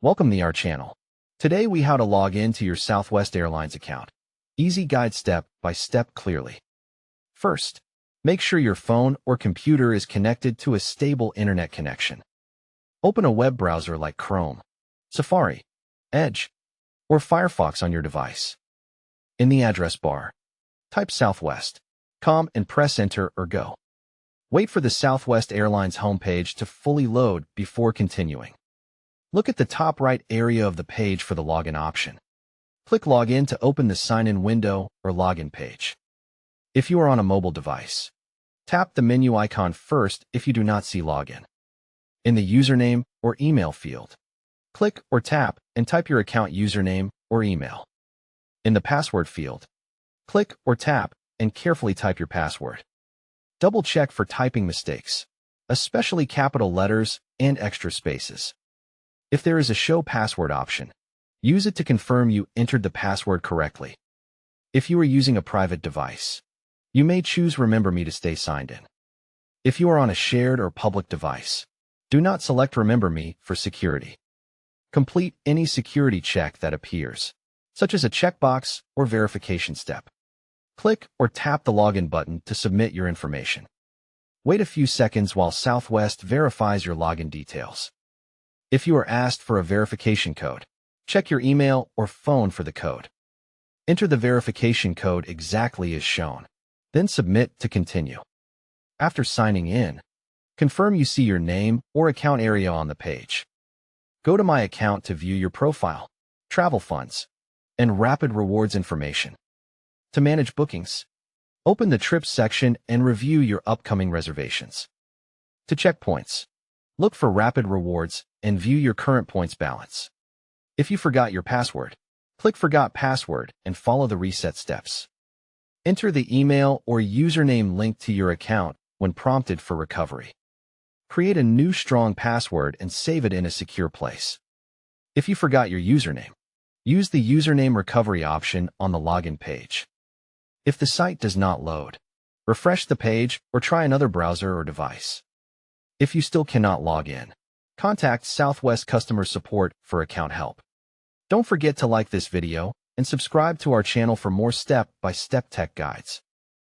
Welcome to our channel. Today we how to log in to your Southwest Airlines account. Easy guide step by step clearly. First, make sure your phone or computer is connected to a stable internet connection. Open a web browser like Chrome, Safari, Edge, or Firefox on your device. In the address bar, type southwest.com and press enter or go. Wait for the Southwest Airlines homepage to fully load before continuing. Look at the top right area of the page for the login option. Click Login to open the sign-in window or login page. If you are on a mobile device, tap the menu icon first if you do not see Login. In the username or email field, click or tap and type your account username or email. In the password field, click or tap and carefully type your password. Double-check for typing mistakes, especially capital letters and extra spaces. If there is a Show Password option, use it to confirm you entered the password correctly. If you are using a private device, you may choose Remember Me to stay signed in. If you are on a shared or public device, do not select Remember Me for security. Complete any security check that appears, such as a checkbox or verification step. Click or tap the Login button to submit your information. Wait a few seconds while Southwest verifies your login details. If you are asked for a verification code, check your email or phone for the code. Enter the verification code exactly as shown, then submit to continue. After signing in, confirm you see your name or account area on the page. Go to My Account to view your profile, travel funds, and rapid rewards information. To manage bookings, open the Trips section and review your upcoming reservations. To check points, look for Rapid Rewards and view your current points balance. If you forgot your password, click Forgot Password and follow the reset steps. Enter the email or username linked to your account when prompted for recovery. Create a new strong password and save it in a secure place. If you forgot your username, use the username recovery option on the login page. If the site does not load, refresh the page or try another browser or device. If you still cannot log in, contact Southwest Customer Support for account help. Don't forget to like this video and subscribe to our channel for more step-by-step tech guides.